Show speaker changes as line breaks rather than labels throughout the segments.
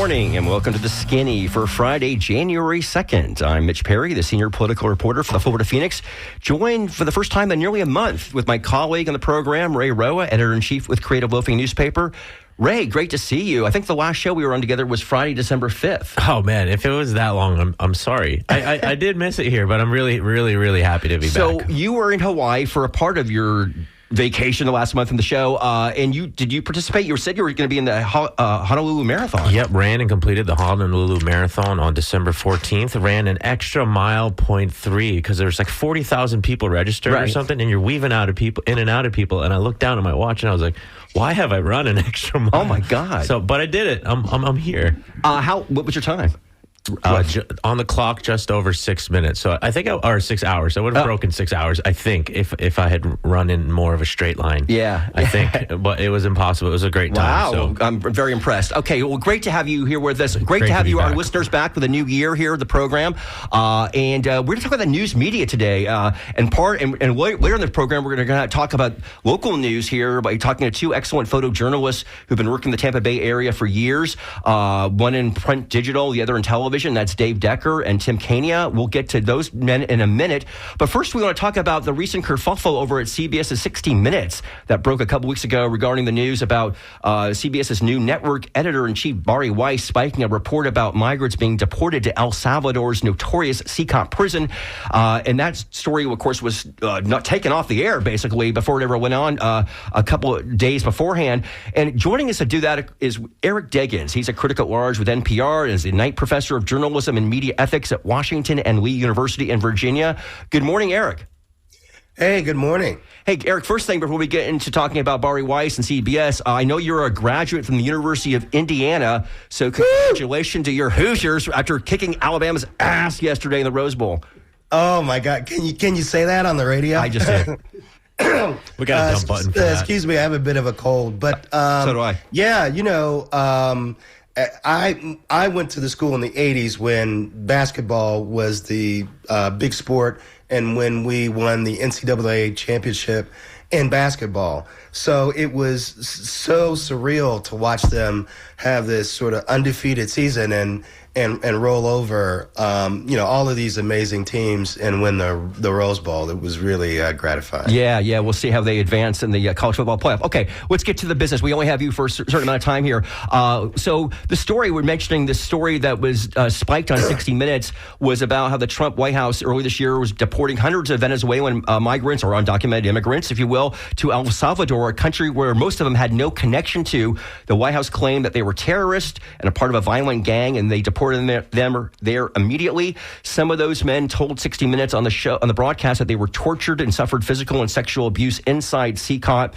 morning and welcome to The Skinny for Friday, January 2nd. I'm Mitch Perry, the senior political reporter for the Florida Phoenix, joined for the first time in nearly a month with my colleague on the program, Ray Roa, editor-in-chief with Creative Loafing newspaper. Ray, great to see you. I think the last show we were on together was Friday, December 5th.
Oh, man, if it was that long, I'm sorry. I did miss it here, but I'm really happy to be back.
So you were in Hawaii for a part of your vacation the last month in the show, and did you participate? You said you were going to be in the Honolulu Marathon.
Yep, ran and completed the Honolulu Marathon on December 14th. Ran an extra mile, 0.3, because there's like 40,000 people registered or something, and you're weaving out of people, in and out of people. And I looked down at my watch and I was like, why have I run an extra mile?
Oh my God!
But I did it. I'm here.
What was your time?
On the clock, just over 6 minutes. So I think, or 6 hours. I would have broken 6 hours, I think, if I had run in more of a straight line.
Yeah.
I think. But it was impossible. It was a great time.
Wow.
So.
I'm very impressed. Okay. Well, great to have you here with us. Great to have you, our listeners, back with a new year here at the program. And we're going to talk about the news media today. And later in the program, we're going to talk about local news here by talking to two excellent photojournalists who've been working in the Tampa Bay area for years. One in print digital, the other in television. That's Dave Decker and Tim Kania. We'll get to those men in a minute. But first, we want to talk about the recent kerfuffle over at CBS's 60 Minutes that broke a couple weeks ago regarding the news about CBS's new network editor-in-chief, Bari Weiss, spiking a report about migrants being deported to El Salvador's notorious CCOP prison. And that story, of course, was not taken off the air, basically, before it ever went on a couple of days beforehand. And joining us to do that is Eric Deggans. He's a critic at large with NPR and is a Knight Professor of Journalism and Media Ethics at Washington and Lee University in Virginia. Good morning, Eric.
Hey, good morning.
Hey, Eric, first thing before we get into talking about Bari Weiss and CBS, I know you're a graduate from the University of Indiana, so congratulations to your Hoosiers after kicking Alabama's ass yesterday in the Rose Bowl.
Oh, my God. Can you say that on the radio?
I just did.
We got a dumb button for that.
Excuse me, I have a bit of a cold. But
so do I.
Yeah, I went to the school in the 80s when basketball was the big sport and when we won the NCAA championship in basketball. So it was so surreal to watch them have this sort of undefeated season and roll over, all of these amazing teams and win the Rose Bowl. It was really gratifying.
Yeah. We'll see how they advance in the college football playoff. Okay, let's get to the business. We only have you for a certain amount of time here. So the story, we're mentioning this story that was spiked on 60 Minutes was about how the Trump White House early this year was deporting hundreds of Venezuelan migrants or undocumented immigrants, if you will, to El Salvador, a country where most of them had no connection to. The White House claimed that they were terrorists and a part of a violent gang, and they deported them there immediately. Some of those men told 60 Minutes on the broadcast that they were tortured and suffered physical and sexual abuse inside CCOT.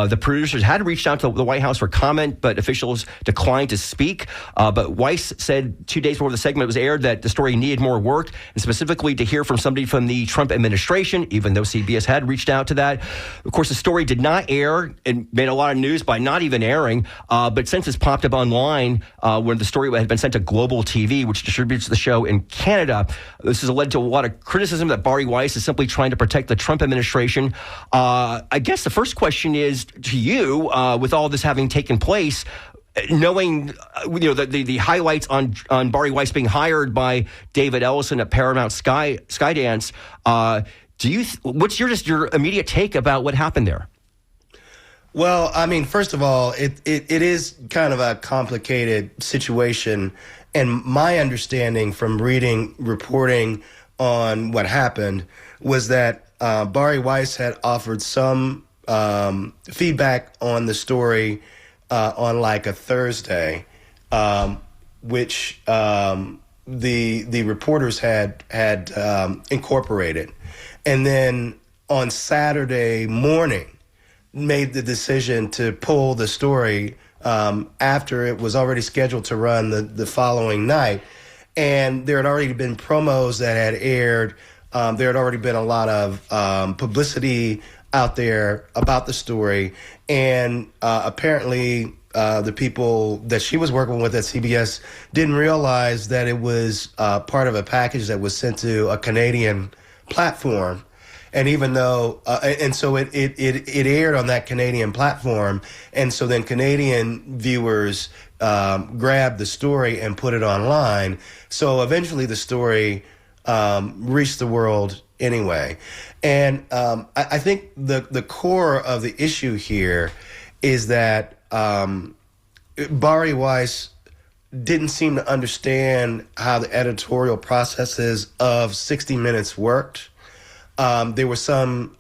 The producers had reached out to the White House for comment, but officials declined to speak. But Weiss said 2 days before the segment was aired that the story needed more work, and specifically to hear from somebody from the Trump administration, even though CBS had reached out to that. Of course, the story did not air and made a lot of news by not even airing, but since it's popped up online when the story had been sent to Global TV, which distributes the show in Canada, this has led to a lot of criticism that Bari Weiss is simply trying to protect the Trump administration. I guess the first question is to you, with all this having taken place, knowing the highlights on Bari Weiss being hired by David Ellison at Paramount Skydance, what's your immediate take about what happened there?
Well, I mean, first of all, it is kind of a complicated situation. And my understanding from reporting on what happened was that Bari Weiss had offered some feedback on the story on like a Thursday, which the reporters had incorporated. And then on Saturday morning, made the decision to pull the story after it was already scheduled to run the following night. And there had already been promos that had aired. There had already been a lot of publicity out there about the story. And apparently the people that she was working with at CBS didn't realize that it was part of a package that was sent to a Canadian platform. And even though, and so it aired on that Canadian platform, and so then Canadian viewers grabbed the story and put it online. So eventually the story reached the world anyway. And I think the core of the issue here is that Bari Weiss didn't seem to understand how the editorial processes of 60 Minutes worked. There were some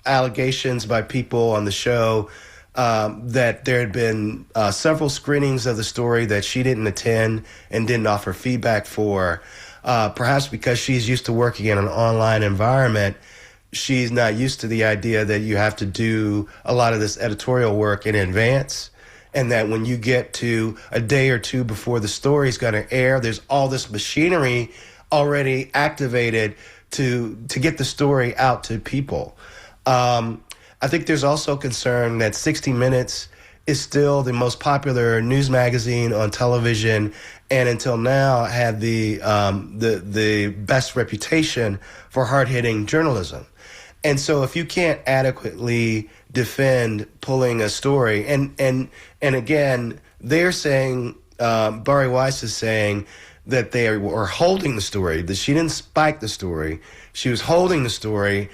allegations by people on the show that there had been several screenings of the story that she didn't attend and didn't offer feedback for. Perhaps because she's used to working in an online environment, she's not used to the idea that you have to do a lot of this editorial work in advance, and that when you get to a day or two before the story's going to air, there's all this machinery already activated to get the story out to people. I think there's also concern that 60 Minutes is still the most popular news magazine on television, and until now had the best reputation for hard-hitting journalism. And so if you can't adequately defend pulling a story, and again, they're saying, Bari Weiss is saying that they were holding the story, that she didn't spike the story. She was holding the story,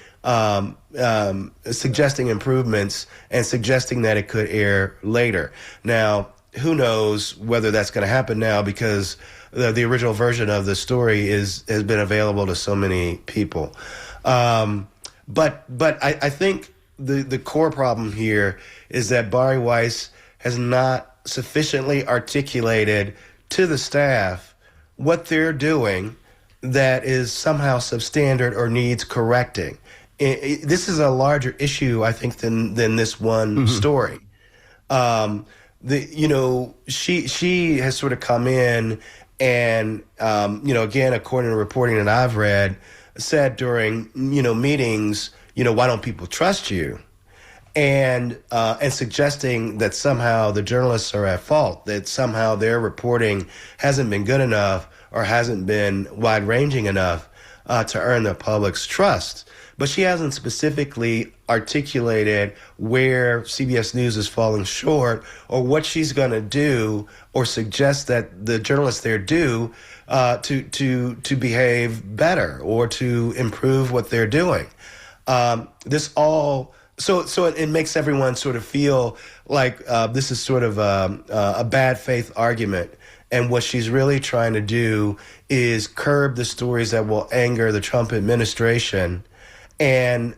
suggesting improvements and suggesting that it could air later. Now, who knows whether that's going to happen now, because the original version of the story has been available to so many people. But I think the core problem here is that Bari Weiss has not sufficiently articulated to the staff what they're doing that is somehow substandard or needs correcting. This is a larger issue, I think, than this one story. She has sort of come in and, again, according to reporting that I've read, said during, meetings, why don't people trust you? And suggesting that somehow the journalists are at fault, that somehow their reporting hasn't been good enough or hasn't been wide-ranging enough to earn the public's trust. But she hasn't specifically articulated where CBS News is falling short or what she's going to do or suggest that the journalists there do to behave better or to improve what they're doing. So it makes everyone sort of feel like this is sort of a bad faith argument. And what she's really trying to do is curb the stories that will anger the Trump administration and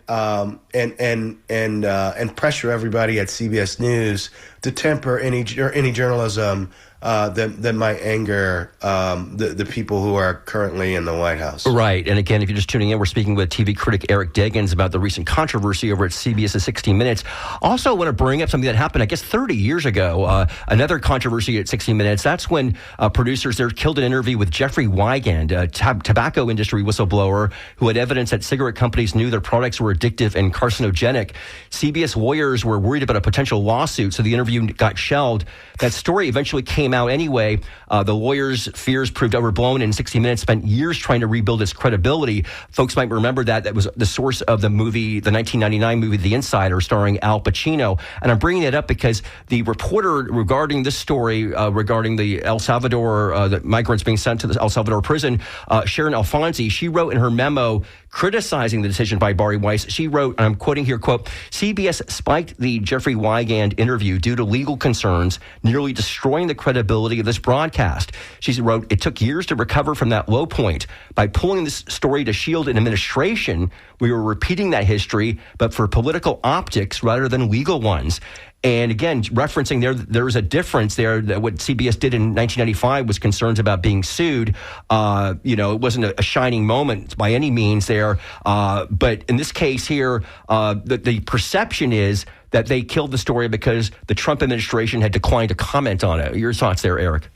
pressure everybody at CBS News to temper any journalism that might anger the people who are currently in the White House.
Right. And again, if you're just tuning in, we're speaking with TV critic Eric Deggans about the recent controversy over at CBS's 60 Minutes. Also, I want to bring up something that happened, I guess, 30 years ago. Another controversy at 60 Minutes. That's when producers there killed an interview with Jeffrey Wigand, a tobacco industry whistleblower who had evidence that cigarette companies knew their products were addictive and carcinogenic. CBS lawyers were worried about a potential lawsuit, so the interview got shelved. That story eventually came out anyway. The lawyers' fears proved overblown, and 60 Minutes spent years trying to rebuild its credibility. Folks might remember that was the source of the movie, the 1999 movie The Insider, starring Al Pacino. And I'm bringing it up because the reporter regarding this story, regarding the El Salvador, the migrants being sent to the El Salvador prison, Sharon Alfonsi, she wrote in her memo criticizing the decision by Bari Weiss. She wrote, and I'm quoting here, quote, CBS spiked the Jeffrey Wigand interview due to legal concerns, nearly destroying the credibility of this broadcast. She wrote, it took years to recover from that low point. By pulling this story to shield an administration, we were repeating that history, but for political optics rather than legal ones. And again, referencing there's a difference there that what CBS did in 1995 was concerns about being sued. It wasn't a shining moment by any means there. But in this case here, the perception is that they killed the story because the Trump administration had declined to comment on it. Your thoughts there, Eric?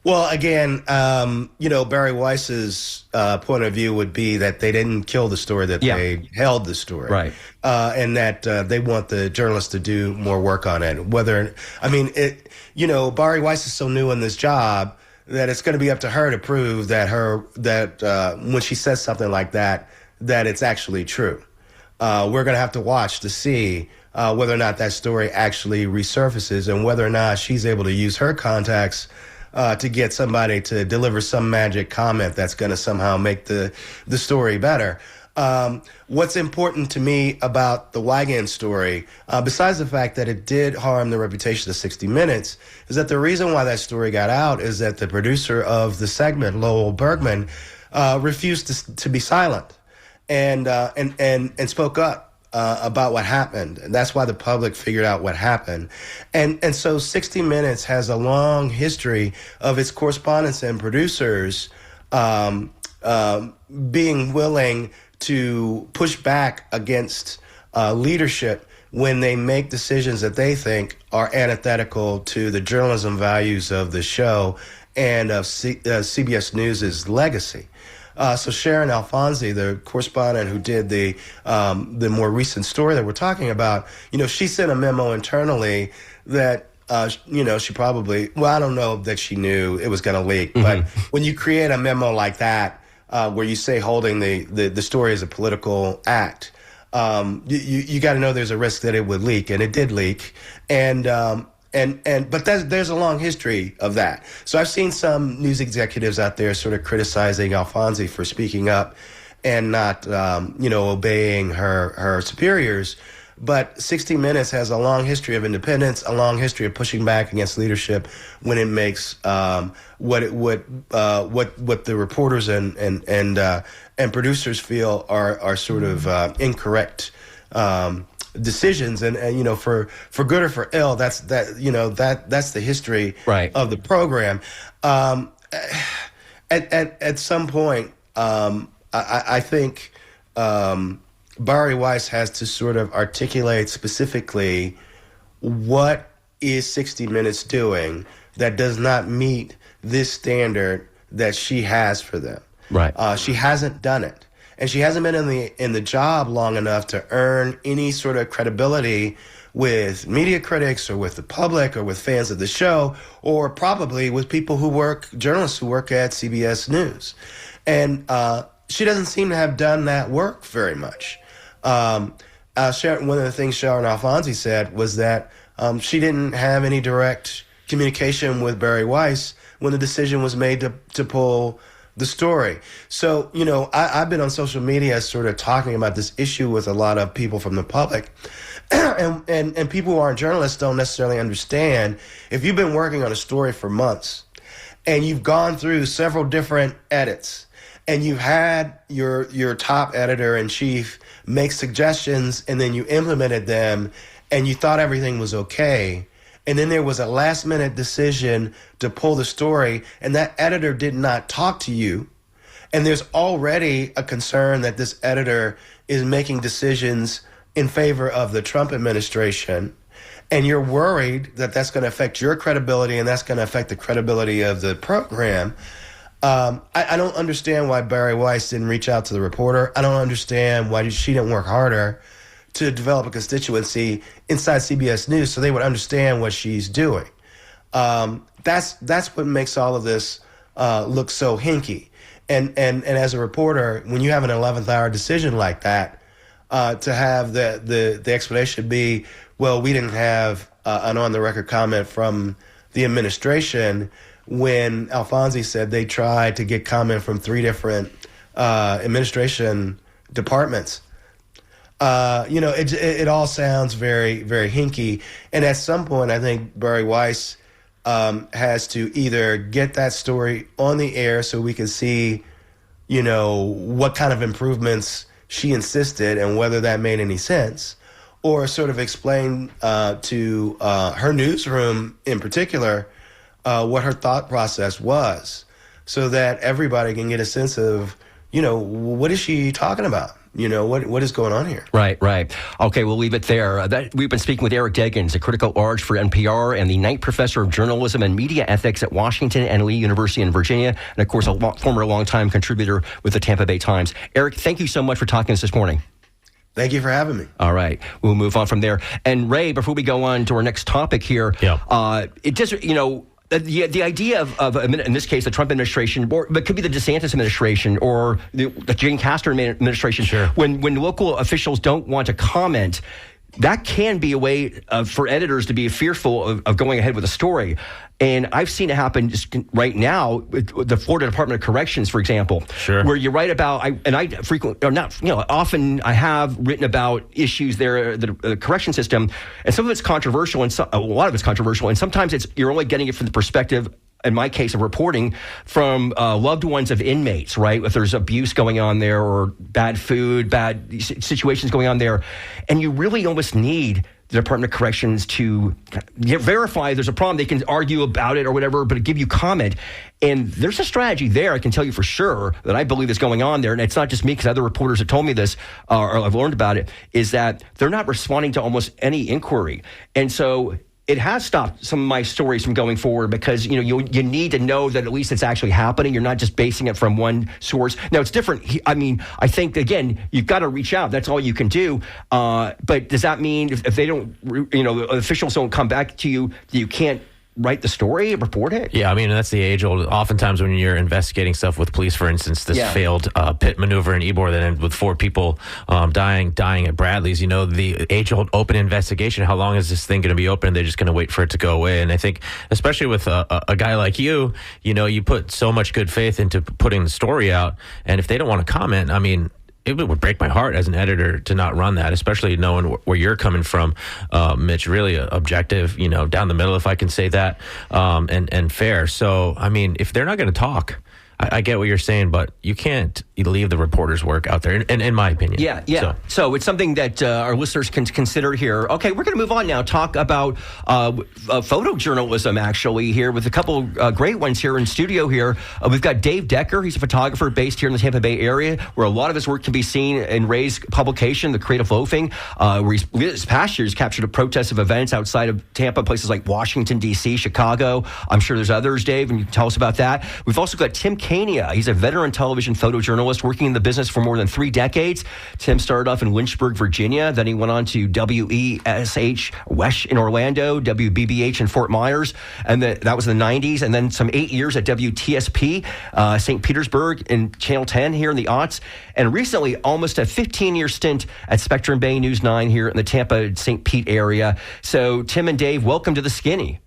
Well, again, Bari Weiss's point of view would be that they didn't kill the story, that they held the story.
Right.
And that they want the journalists to do more work on it. Bari Weiss is so new in this job that it's going to be up to her to prove that when she says something like that, that it's actually true. We're going to have to watch to see whether or not that story actually resurfaces and whether or not she's able to use her contacts to get somebody to deliver some magic comment that's going to somehow make the story better. What's important to me about the Wygant story, besides the fact that it did harm the reputation of 60 Minutes, is that the reason why that story got out is that the producer of the segment, Lowell Bergman, refused to be silent and spoke up about what happened. And that's why the public figured out what happened. And so 60 Minutes has a long history of its correspondents and producers being willing to push back against leadership when they make decisions that they think are antithetical to the journalism values of the show and of CBS News' legacy. So Sharon Alfonsi, the correspondent who did the more recent story that we're talking about, she sent a memo internally that she probably, well, I don't know that she knew it was going to leak, but when you create a memo like that, where you say holding the story as a political act, you got to know there's a risk that it would leak, and it did leak, but there's a long history of that. So I've seen some news executives out there sort of criticizing Alfonsi for speaking up and not obeying her superiors. But 60 Minutes has a long history of independence, a long history of pushing back against leadership when it makes what the reporters and producers feel are sort of incorrect decisions, and for good or for ill, that's the history of the program. At some point, I think. Bari Weiss has to sort of articulate specifically what is 60 Minutes doing that does not meet this standard that she has for them. Right. She hasn't done it. And she hasn't been in the job long enough to earn any sort of credibility with media critics or with the public or with fans of the show, or probably with journalists who work at CBS News. And she doesn't seem to have done that work very much. One of the things Sharon Alfonsi said was that she didn't have any direct communication with Bari Weiss when the decision was made to pull the story. So, I've been on social media sort of talking about this issue with a lot of people from the public. and people who aren't journalists don't necessarily understand. If you've been working on a story for months and you've gone through several different edits and you've had your top editor-in-chief make suggestions and then you implemented them and you thought everything was okay, and then there was a last-minute decision to pull the story and that editor did not talk to you, and there's already a concern that this editor is making decisions in favor of the Trump administration, and you're worried that that's going to affect your credibility and that's going to affect the credibility of the program. I don't understand why Bari Weiss didn't reach out to the reporter. I don't understand why she didn't work harder to develop a constituency inside CBS News so they would understand what she's doing. That's what makes all of this look so hinky. And as a reporter, when you have an 11th hour decision like that, to have the explanation be, well, we didn't have an on the record comment from the administration, when Alfonsi said they tried to get comment from 3 different administration departments. It all sounds very, very hinky. And at some point, I think Bari Weiss has to either get that story on the air so we can see, what kind of improvements she insisted and whether that made any sense, or sort of explain to her newsroom in particular what her thought process was, so that everybody can get a sense of, what is she talking about? What is going on here? Right.
Okay, we'll leave it there. We've been speaking with Eric Deggans, a critic at large for NPR and the Knight Professor of Journalism and Media Ethics at Washington and Lee University in Virginia, and of course a former longtime contributor with the Tampa Bay Times. Eric, thank you so much for talking to us this morning.
Thank you for having me.
All right, we'll move on from there. And Ray, before we go on to our next topic here, it just The idea of, in this case, the Trump administration, or it could be the DeSantis administration or the Jane Castor administration,
Sure.
when local officials don't want to comment, that can be a way for editors to be fearful of going ahead with a story. And I've seen it happen just right now with the Florida Department of Corrections, for example,
Sure.
where you write about, often I have written about issues there, the correction system, and some of it's controversial, and a lot of it's controversial, and sometimes you're only getting it from the perspective, in my case, of reporting from loved ones of inmates, right? If there's abuse going on there or bad food, bad situations going on there, and you really almost need the Department of Corrections to verify there's a problem. They can argue about it or whatever, but give you comment. And there's a strategy there, I can tell you for sure, that I believe is going on there. And it's not just me, because other reporters have told me this, or I've learned about it, is that they're not responding to almost any inquiry. And so it has stopped some of my stories from going forward, because you need to know that at least it's actually happening. You're not just basing it from one source. Now, it's different. I mean, I think, again, you've got to reach out. That's all you can do. But does that mean if they don't, officials don't come back to you, you can't write the story, report it?
Yeah, I mean, that's the age-old. Oftentimes when you're investigating stuff with police, for instance, this failed pit maneuver in Ybor that ended with 4 people dying at Bradley's, the age-old open investigation, how long is this thing going to be open? They're just going to wait for it to go away. And I think, especially with a guy like you, you put so much good faith into putting the story out, and if they don't want to comment, I mean, it would break my heart as an editor to not run that, especially knowing where you're coming from, Mitch. Really objective, down the middle, if I can say that, and fair. So, I mean, if they're not going to talk, I get what you're saying, but you can't leave the reporter's work out there, in my opinion.
Yeah. So it's something that our listeners can consider here. Okay, we're going to move on now. Talk about photojournalism, actually, here with a couple great ones here in studio here. We've got Dave Decker. He's a photographer based here in the Tampa Bay area, where a lot of his work can be seen in Ray's publication, The Creative Loafing, where this past year he's captured a protest of events outside of Tampa, places like Washington, D.C., Chicago. I'm sure there's others, Dave, and you can tell us about that. We've also got Tim Kania. He's a veteran television photojournalist working in the business for more than 3 decades. Tim started off in Lynchburg, Virginia. Then he went on to WESH Wesh in Orlando, WBBH in Fort Myers, and that was in the 90s. And then some 8 years at WTSP, St. Petersburg, in Channel 10 here in the aughts. And recently, almost a 15-year stint at Spectrum Bay News 9 here in the Tampa, St. Pete area. So Tim and Dave, welcome to the Skinny.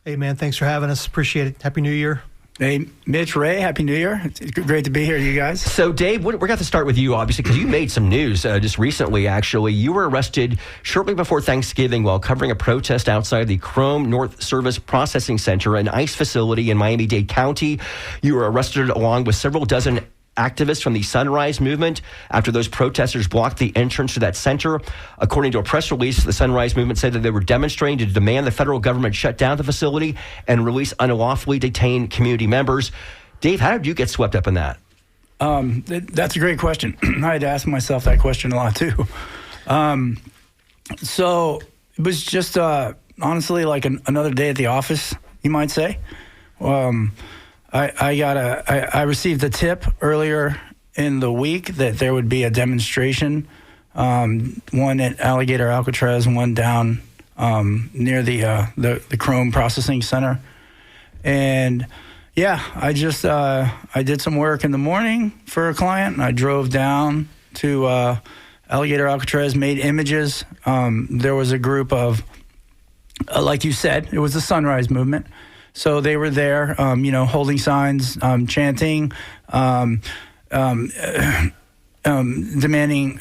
Hey, man, thanks for having us. Appreciate it. Happy New Year.
Hey, Mitch, Ray, Happy New Year. It's great to be here, you guys.
So, Dave, we're going to start with you, obviously, because you made some news just recently, actually. You were arrested shortly before Thanksgiving while covering a protest outside the Chrome North Service Processing Center, an ICE facility in Miami-Dade County. You were arrested along with several dozen activists from the Sunrise Movement after those protesters blocked the entrance to that center. According to a press release, the Sunrise Movement said that they were demonstrating to demand the federal government shut down the facility and release unlawfully detained community members. Dave, how did you get swept up in that?
That's a great question. I had to ask myself that question a lot, too. So it was just honestly like another day at the office, you might say. I received a tip earlier in the week that there would be a demonstration, one at Alligator Alcatraz and one down near the Chrome Processing Center. And yeah, I did some work in the morning for a client, and I drove down to Alligator Alcatraz, made images. There was a group of, like you said, it was the Sunrise Movement. So they were there, holding signs, chanting, demanding,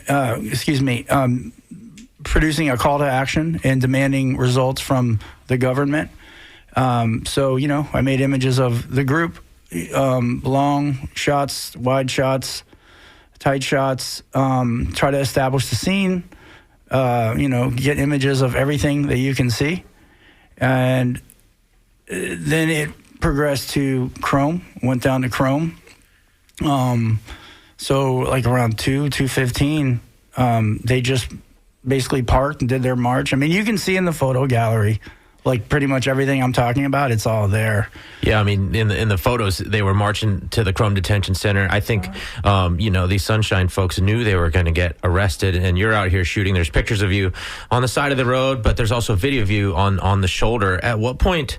producing a call to action and demanding results from the government. So, I made images of the group, long shots, wide shots, tight shots, try to establish the scene, get images of everything that you can see. And then it progressed to Chrome, went down to Chrome. So like around 2:15, they just basically parked and did their march. I mean, you can see in the photo gallery, like pretty much everything I'm talking about, it's all there.
Yeah, I mean, in the photos, they were marching to the Chrome Detention Center. I think, these Sunshine folks knew they were going to get arrested, and you're out here shooting. There's pictures of you on the side of the road, but there's also video of you on the shoulder. At what point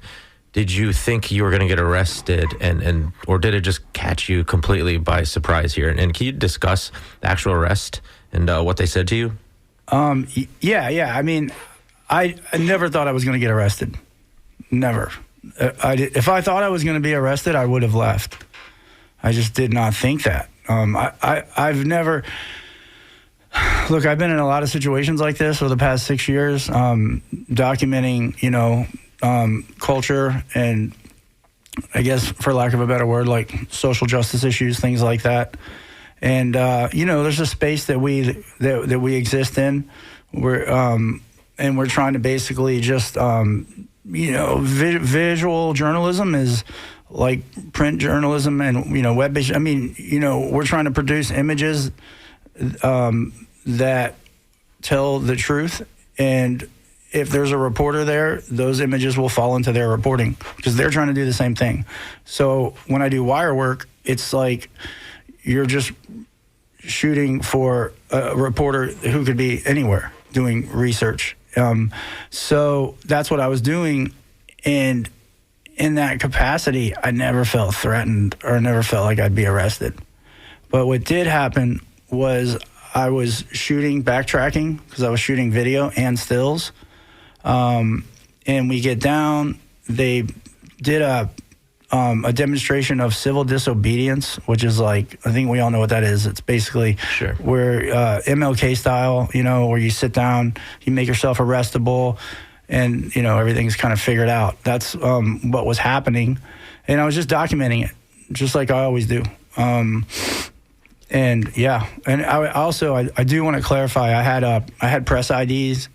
did you think you were going to get arrested, and or did it just catch you completely by surprise here? And can you discuss the actual arrest and what they said to you?
Yeah. I mean, I never thought I was going to get arrested. Never. If I thought I was going to be arrested, I would have left. I just did not think that. I've never... Look, I've been in a lot of situations like this over the past 6 years, documenting, culture and, I guess, for lack of a better word, like social justice issues, things like that. And there's a space that we exist in, and we're trying to basically just, visual journalism is like print journalism and web-based. I mean, we're trying to produce images that tell the truth, and if there's a reporter there, those images will fall into their reporting because they're trying to do the same thing. So when I do wire work, it's like you're just shooting for a reporter who could be anywhere doing research. So that's what I was doing, and in that capacity, I never felt threatened or never felt like I'd be arrested. But what did happen was I was backtracking, because I was shooting video and stills. And we get down, they did a demonstration of civil disobedience, which is like, I think we all know what that is. It's basically where MLK style, where you sit down, you make yourself arrestable, and, everything's kind of figured out. That's what was happening. And I was just documenting it, just like I always do. And I do want to clarify. I had press IDs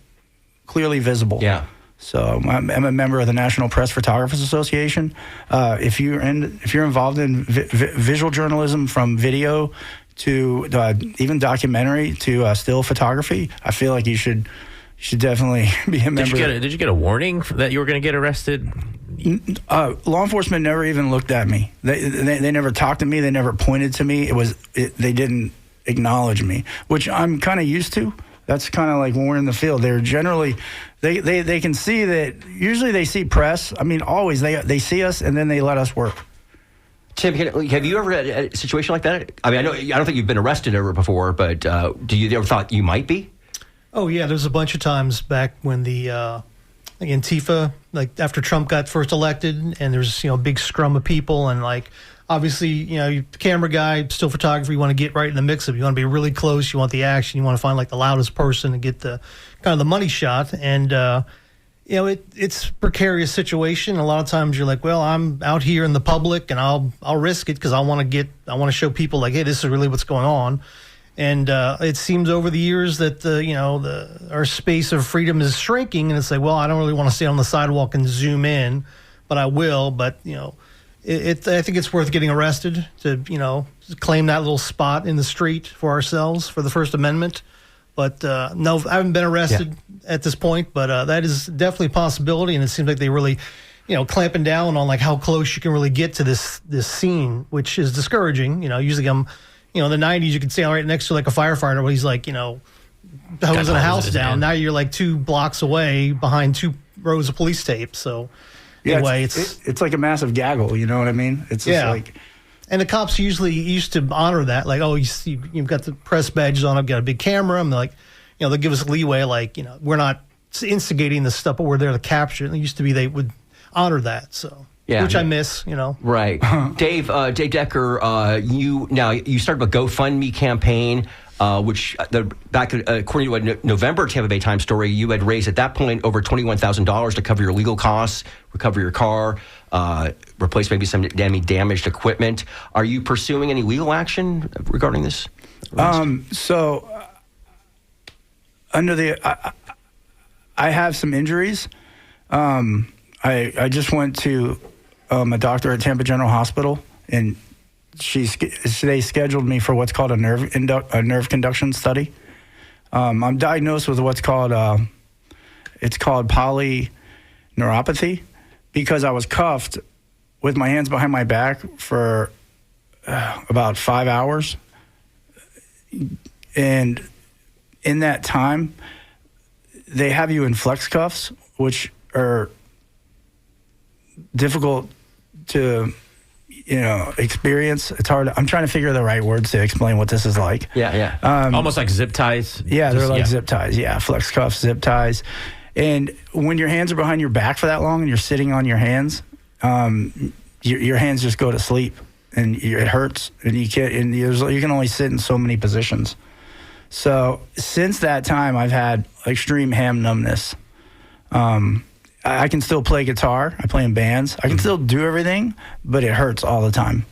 clearly visible.
Yeah.
So I'm a member of the National Press Photographers Association. If you're involved in visual journalism, from video to even documentary to still photography, I feel like you should definitely be a member.
Did you get a warning that you were going to get arrested?
Law enforcement never even looked at me. They never talked to me. They never pointed to me. They didn't acknowledge me, which I'm kind of used to. That's kind of like when we're in the field. They're generally, they can see that. Usually they see press. I mean, always they see us and then they let us work.
Tim, have you ever had a situation like that? I mean, I don't think you've been arrested ever before, but do you ever thought you might be?
Oh yeah, there's a bunch of times back when the Antifa, like after Trump got first elected, and there's a big scrum of people, and like obviously you camera guy, still photographer, you want to get right in the mix of it. You want to be really close, you want the action, you want to find like the loudest person and get the kind of the money shot, and it's a precarious situation. A lot of times you're like, well, I'm out here in the public and I'll risk it because I want to show people like, hey, this is really what's going on. And it seems over the years that our space of freedom is shrinking, and it's like, well, I don't really want to stay on the sidewalk and zoom in, but I will. But I think it's worth getting arrested to claim that little spot in the street for ourselves for the First Amendment. But no, I haven't been arrested at this point, but that is definitely a possibility, and it seems like they really clamping down on like how close you can really get to this scene, which is discouraging. Usually I'm. In the 90s, you could stand right next to like a firefighter where he's like, hosing a house down. Now you're like 2 blocks away behind 2 rows of police tape. So anyway,
it's like a massive gaggle. You know what I mean? It's just like.
And the cops usually used to honor that. Like, oh, you've got the press badges on. I've got a big camera. And they're like, they'll give us leeway. Like, we're not instigating this stuff, but we're there to capture it. It used to be they would honor that. So. Yeah, which I miss,
Right. Dave Decker, you started a GoFundMe campaign, which according to a November Tampa Bay Times story, you had raised at that point over $21,000 to cover your legal costs, recover your car, replace maybe some damaged equipment. Are you pursuing any legal action regarding this?
So I have some injuries. I just went to a doctor at Tampa General Hospital, and they scheduled me for what's called a nerve conduction study. I'm diagnosed with what's called polyneuropathy, because I was cuffed with my hands behind my back for about 5 hours, and in that time, they have you in flex cuffs, which are difficult to experience. It's hard. I'm trying to figure the right words to explain what this is like.
Yeah.
Almost like zip ties.
Yeah, they're like zip ties. Yeah, flex cuffs, zip ties. And when your hands are behind your back for that long and you're sitting on your hands, your hands just go to sleep, and it hurts, and you can only sit in so many positions. So since that time, I've had extreme ham numbness. I can still play guitar. I play in bands. I can still do everything, but it hurts all the time,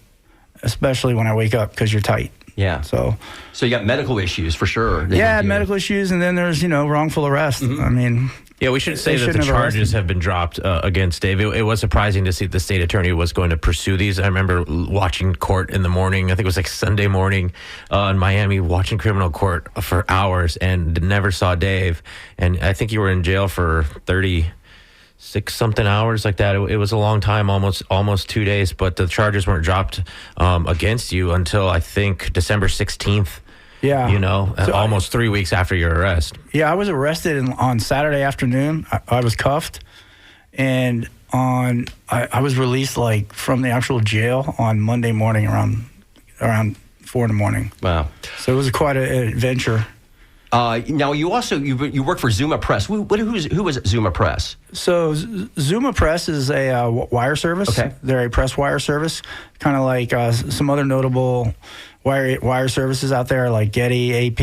especially when I wake up because you're tight.
Yeah.
So
you got medical issues for sure.
Yeah, medical issues, and then there's wrongful arrest.
Mm-hmm.
I mean,
yeah, we should say that the charges have been dropped against Dave. It was surprising to see the state attorney was going to pursue these. I remember watching court in the morning. I think it was like Sunday morning in Miami, watching criminal court for hours, and never saw Dave. And I think you were in jail for 36-something hours like that. It was a long time, almost 2 days, but the charges weren't dropped against you until I think December 16th.
Yeah.
So almost 3 weeks after your arrest.
Yeah, I was arrested on Saturday afternoon. I was cuffed, and I was released from the actual jail on Monday morning around 4 in the morning.
Wow.
So it was quite an adventure.
Now you work for Zuma Press. Who was Zuma Press?
So Zuma Press is a wire service.
Okay.
They're a press wire service, kind of like some other notable wire services out there like Getty, AP,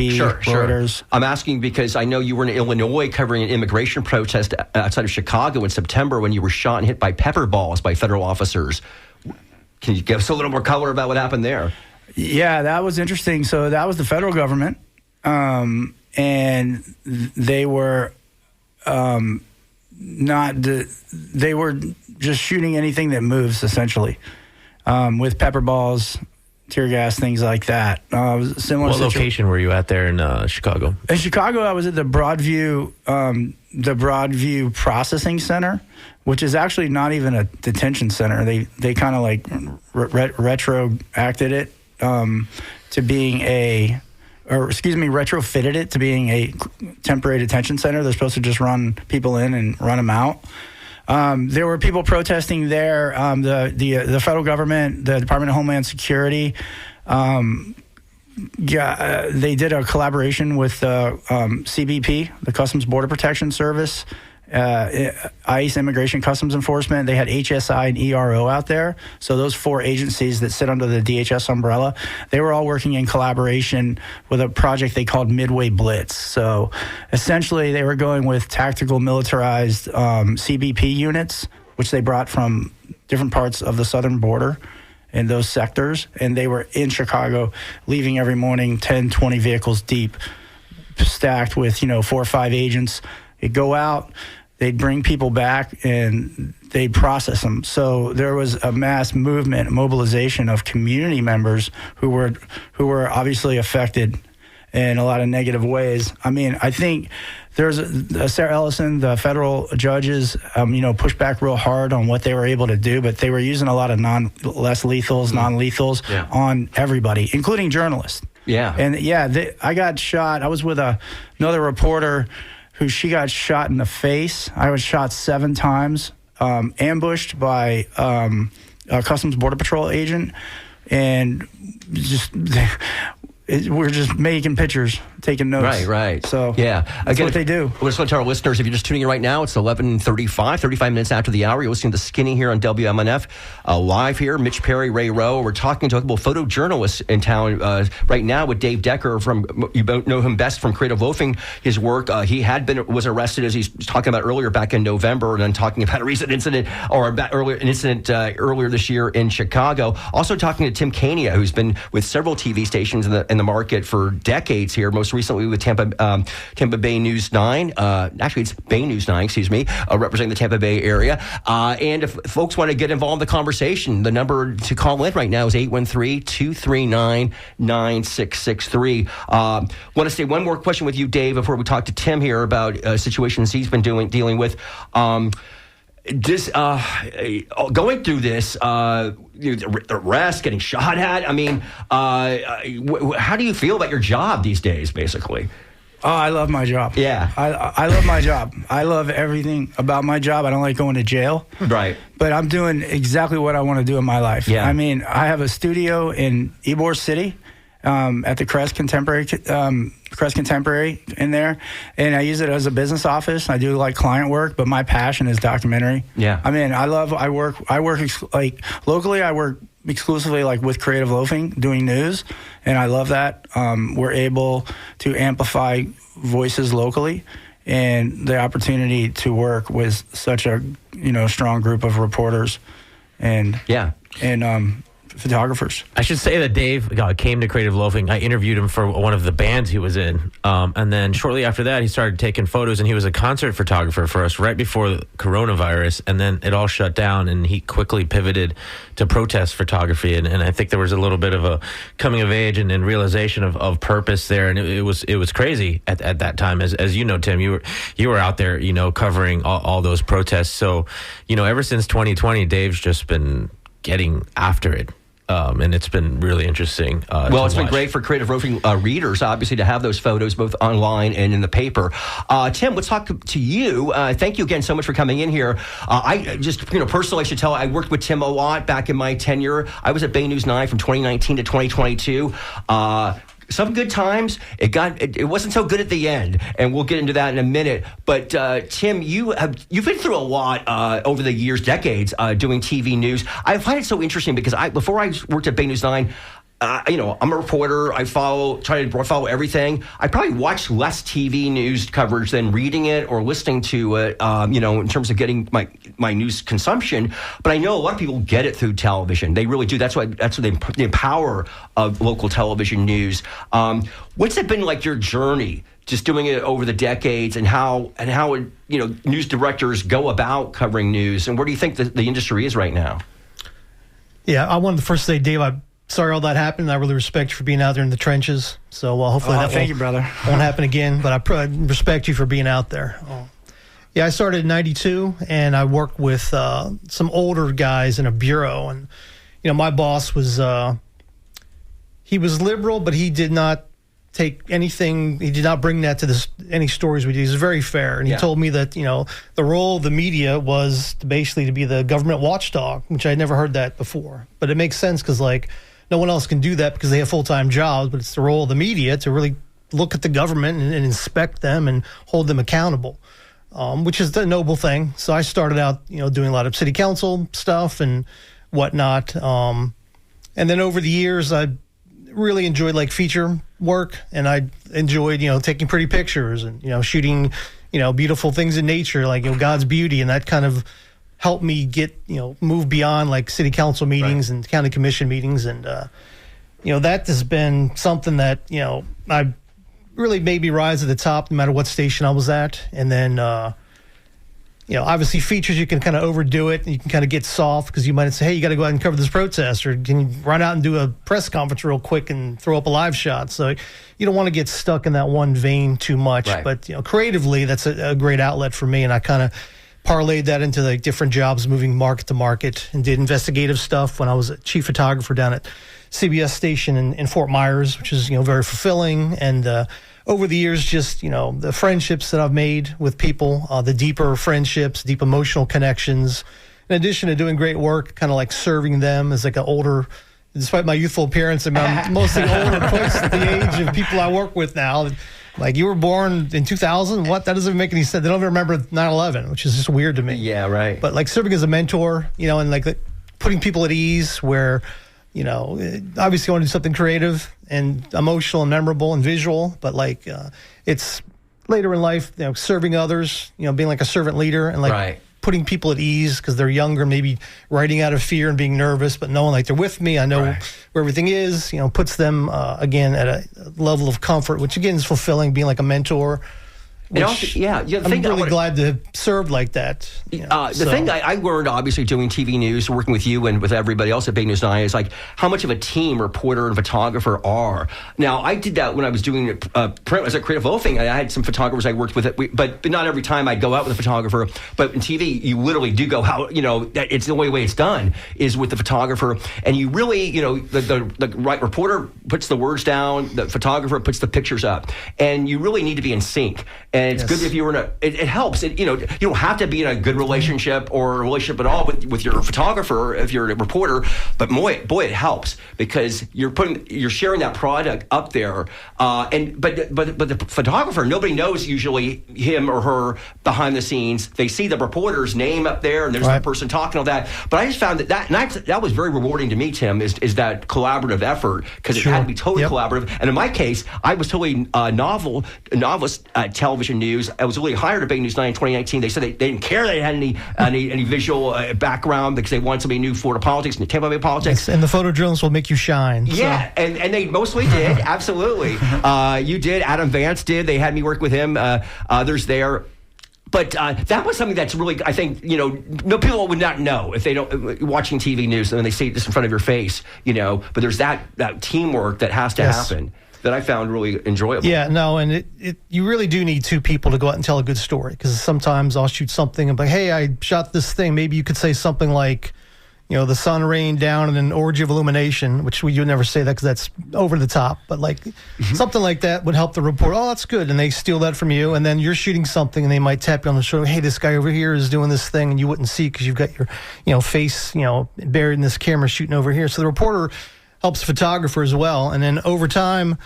Reuters.
I'm asking because I know you were in Illinois covering an immigration protest outside of Chicago in September when you were shot and hit by pepper balls by federal officers. Can you give us a little more color about what happened there?
Yeah, that was interesting. So that was the federal government. And they were they were just shooting anything that moves, essentially, with pepper balls, tear gas, things like that. Similar.
What location were you at there in Chicago?
In Chicago, I was at the Broadview Processing Center, which is actually not even a detention center. They kind of retroacted it to being retrofitted it to being a temporary detention center. They're supposed to just run people in and run them out. There were people protesting there. The federal government, the Department of Homeland Security, they did a collaboration with CBP, the Customs Border Protection Service, ICE, Immigration Customs Enforcement. They had HSI and ERO out there. So those four agencies that sit under the DHS umbrella, they were all working in collaboration with a project they called Midway Blitz. So essentially they were going with tactical militarized CBP units, which they brought from different parts of the southern border in those sectors. And they were in Chicago, leaving every morning 10, 20 vehicles deep, stacked with, 4 or 5 agents. They'd go out, they'd bring people back, and they'd process them. So there was a mass movement, mobilization of community members who were obviously affected in a lot of negative ways. I mean, I think there's Sarah Ellison, the federal judges, pushed back real hard on what they were able to do, but they were using a lot of non-lethals on everybody, including journalists.
Yeah.
And I got shot. I was with another reporter she got shot in the face. I was shot 7 times, ambushed by a Customs Border Patrol agent, and we're just making pictures, taking notes.
Right.
So that's what they do.
I just want to tell our listeners, if you're just tuning in right now, it's 11:35, 35 minutes after the hour. You're listening to Skinny here on WMNF. Live here, Mitch Perry, Ray Rowe. We're talking to a couple of photojournalists in town right now with Dave Decker you know him best from Creative Loafing, his work. He was arrested, as he's talking about earlier, back in November, and then talking about a recent incident, earlier this year in Chicago. Also talking to Tim Kania, who's been with several TV stations in the market for decades here, most recently with Tampa Bay News 9. Actually, it's Bay News 9, representing the Tampa Bay area. And if folks want to get involved in the conversation, the number to call in right now is 813-239-9663. Want to say one more question with you, Dave, before we talk to Tim here about situations he's been dealing with. Going through this, the arrest, getting shot at. I mean, how do you feel about your job these days, basically?
Oh, I love my job.
Yeah.
I love my job. I love everything about my job. I don't like going to jail.
Right.
But I'm doing exactly what I want to do in my life.
Yeah.
I mean, I have a studio in Ybor City at the Crest Contemporary in there, and I use it as a business office. I do like client work, but my passion is documentary.
Yeah.
I mean, I work like locally. I work exclusively like with Creative Loafing doing news, and I love that. We're able to amplify voices locally, and the opportunity to work with such a strong group of reporters and photographers.
I should say that Dave came to Creative Loafing. I interviewed him for one of the bands he was in. And then shortly after that, he started taking photos, and he was a concert photographer for us right before the coronavirus. And then it all shut down, and he quickly pivoted to protest photography. And I think there was a little bit of a coming of age and realization of purpose there. And it was crazy at that time. As you know, Tim, you were out there, covering all those protests. So, ever since 2020, Dave's just been getting after it. And it's been really interesting.
Well, it's been great for Creative Loafing readers, obviously, to have those photos both online and in the paper. Tim, let's talk to you. Thank you again so much for coming in here. I just, personally, I should tell, I worked with Tim a lot back in my tenure. I was at Bay News 9 from 2019 to 2022. Some good times. It wasn't so good at the end, and we'll get into that in a minute. But Tim, you've been through a lot over the years, decades, doing TV news. I find it so interesting because before I worked at Bay News 9. I'm a reporter. I try to follow everything. I probably watch less TV news coverage than reading it or listening to it, in terms of getting my news consumption. But I know a lot of people get it through television. They really do. That's the power of local television news. What's it been like your journey, just doing it over the decades, and how news directors go about covering news, and where do you think the industry is right now?
Yeah, I wanted to first say, Dave, I'm sorry all that happened. I really respect you for being out there in the trenches. So hopefully
thank you, brother.
Won't happen again. But I respect you for being out there. Yeah, I started in '92, and I worked with some older guys in a bureau. And my boss was he was liberal, but he did not take anything. He did not bring that to any stories we do. He was very fair, and he told me that the role of the media was to be the government watchdog, which I had never heard that before. But it makes sense because no one else can do that because they have full-time jobs, but it's the role of the media to really look at the government and inspect them and hold them accountable, which is a noble thing. So I started out, doing a lot of city council stuff and whatnot. And then over the years, I really enjoyed feature work, and I enjoyed, taking pretty pictures and, shooting, beautiful things in nature, like, God's beauty, and that kind of helped me get, move beyond city council meetings and county commission meetings. And, that has been something that, I really made me rise to the top no matter what station I was at. And then, obviously features, you can kind of overdo it and you can kind of get soft because you might say, hey, you got to go out and cover this protest, or can you run out and do a press conference real quick and throw up a live shot? So you don't want to get stuck in that one vein too much. Right. But, creatively, that's a great outlet for me. And I kind of parlayed that into different jobs, moving market to market, and did investigative stuff when I was a chief photographer down at CBS station in Fort Myers, which is, very fulfilling. And over the years, just, the friendships that I've made with people, the deeper friendships, deep emotional connections, in addition to doing great work, kind of serving them as an older, despite my youthful appearance, I'm mostly older, close to the age of people I work with now. You were born in 2000? What? That doesn't make any sense. They don't even remember 9/11, which is just weird to me.
Yeah, right.
But serving as a mentor, and putting people at ease where, obviously I want to do something creative and emotional and memorable and visual, but it's later in life, serving others, being a servant leader and
right.
Putting people at ease because they're younger, maybe writing out of fear and being nervous, but knowing they're with me. I know where everything is, puts them, again, at a level of comfort, which again is fulfilling, being a mentor.
And also,
I'm really glad to have served like that.
The thing I learned, obviously, doing TV news, working with you and with everybody else at Big News 9, is like how much of a team reporter and photographer are. Now, I did that when I was doing print as a creative loafing. I had some photographers I worked with, but not every time I'd go out with a photographer. But in TV, you literally do go out. It's the only way it's done is with the photographer, and you really, the right reporter puts the words down, the photographer puts the pictures up, and you really need to be in sync. And it's good if you're in it helps. You don't have to be in a good relationship or a relationship at all with your photographer if you're a reporter. But boy, it helps because you're sharing that product up there. But the photographer, nobody knows usually him or her behind the scenes. They see the reporter's name up there and there's that person talking all that. But I just found that was very rewarding to me, Tim, is that collaborative effort because it had to be totally collaborative. And in my case, I was totally novelist television news. I was really hired at Big News 9 in 2019. They said they didn't care they had any visual background because they wanted somebody who knew Florida politics and Tampa Bay politics.
Yes, and the photojournalists will make you shine.
Yeah, so. and they mostly did. Absolutely. You did. Adam Vance did. They had me work with him. Others there. But that was something that's really, I think, no people would not know if they don't watching TV news and they see this in front of your face, But there's that teamwork that has to happen. That I found really enjoyable.
Yeah, no, and you really do need two people to go out and tell a good story because sometimes I'll shoot something and be like, hey, I shot this thing. Maybe you could say something like, the sun rained down in an orgy of illumination, which you would never say that because that's over the top. But something like that would help the reporter. Oh, that's good. And they steal that from you. And then you're shooting something and they might tap you on the shoulder. Hey, this guy over here is doing this thing and you wouldn't see because you've got your, face, buried in this camera shooting over here. So the reporter helps the photographer as well. And then over time,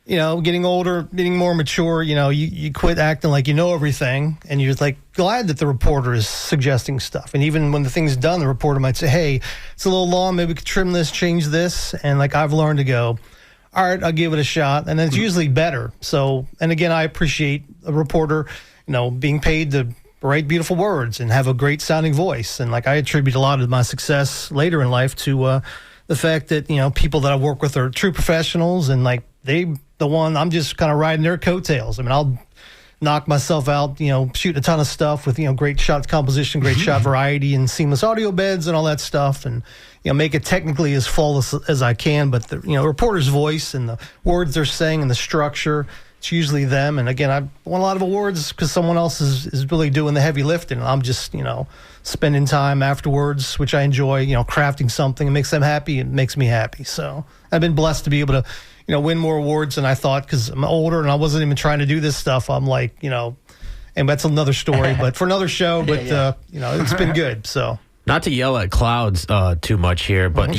getting older, getting more mature, you quit acting like you know everything, and you're glad that the reporter is suggesting stuff. And even when the thing's done, the reporter might say, hey, it's a little long, maybe we could trim this, change this. And I've learned to go, all right, I'll give it a shot. And it's usually better. So, and again, I appreciate a reporter, being paid to write beautiful words and have a great sounding voice. And I attribute a lot of my success later in life to the fact that, people that I work with are true professionals and I'm just kind of riding their coattails. I mean, I'll knock myself out, shoot a ton of stuff with, great shot composition, great shot variety and seamless audio beds and all that stuff. And, make it technically as flawless as I can. But the, reporter's voice and the words they're saying and the structure, it's usually them. And again, I won a lot of awards because someone else is really doing the heavy lifting. And I'm just, spending time afterwards, which I enjoy, crafting something. It makes them happy. It makes me happy. So I've been blessed to be able to, win more awards than I thought because I'm older and I wasn't even trying to do this stuff. I'm and that's another story, but for another show, but, it's been good. So.
Not to yell at clouds too much here, but,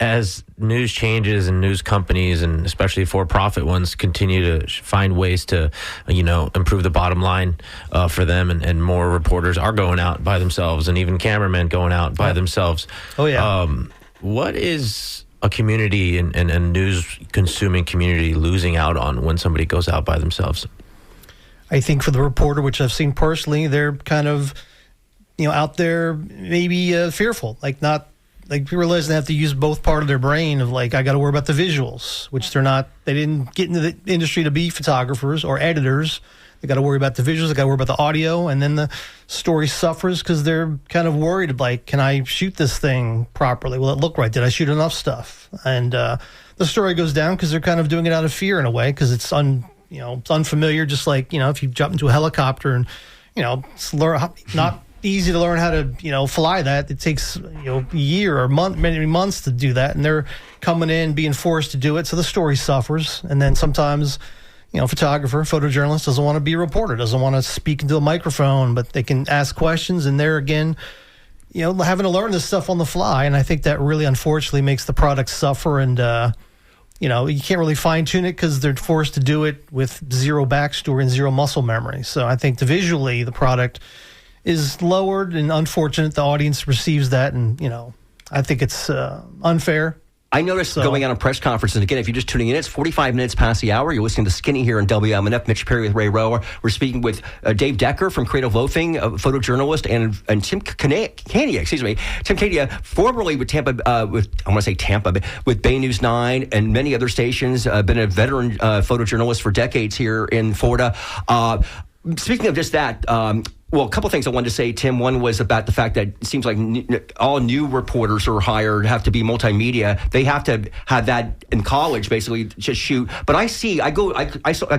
as news changes and news companies and especially for-profit ones continue to find ways to, improve the bottom line for them and more reporters are going out by themselves and even cameramen going out by themselves.
Oh, yeah.
What is a community and news-consuming community losing out on when somebody goes out by themselves?
I think for the reporter, which I've seen personally, they're kind of, out there maybe fearful, people realize they have to use both part of their brain of I got to worry about the visuals, which they didn't get into the industry to be photographers or editors. They got to worry about the visuals. They got to worry about the audio. And then the story suffers because they're kind of worried can I shoot this thing properly? Will it look right? Did I shoot enough stuff? And the story goes down because they're kind of doing it out of fear in a way because it's it's unfamiliar. Just if you jump into a helicopter and, it's not easy to learn how to, fly that. It takes, a year or many months to do that. And they're coming in, being forced to do it. So the story suffers. And then sometimes, photojournalist doesn't want to be a reporter, doesn't want to speak into a microphone, but they can ask questions. And they're, again, having to learn this stuff on the fly. And I think that really, unfortunately, makes the product suffer. And, you can't really fine-tune it because they're forced to do it with zero backstory and zero muscle memory. So I think visually, the product is lowered, and unfortunate the audience receives that. And, I think it's unfair.
I noticed going on a press conference, and again, if you're just tuning in, it's 45 minutes past the hour. You're listening to Skinny here in WMNF. Mitch Perry with Ray Rowe. We're speaking with Dave Decker from Creative Loafing, a photojournalist, and Tim Kania, Tim Kania, formerly with with Bay News 9 and many other stations, been a veteran photojournalist for decades here in Florida. speaking of just that, well, a couple things I wanted to say, Tim. One was about the fact that it seems like all new reporters who are hired have to be multimedia. They have to have that in college, basically, just shoot. But I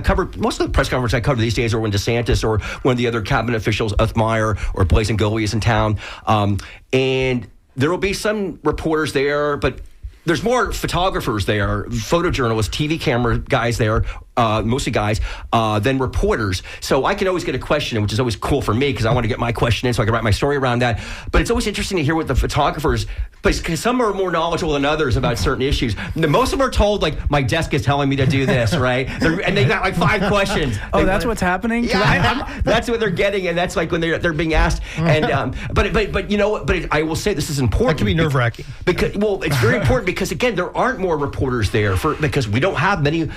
cover most of the press conferences I cover these days are when DeSantis or one of the other cabinet officials, Uthmeyer or Blazing Gully, is in town. And there will be some reporters there, but there's more photographers there, photojournalists, TV camera guys there, mostly guys, than reporters. So I can always get a question, which is always cool for me because I want to get my question in so I can write my story around that. But it's always interesting to hear what the photographers, because some are more knowledgeable than others about certain issues. Most of them are told, like, my desk is telling me to do this, right? And they got like 5 questions.
That's what's happening?
Yeah, that's what they're getting, and that's like when they're being asked. And but you know, but I will say this is important.
That can be nerve-wracking.
Because it's very important because again, there aren't more reporters there because we don't have many.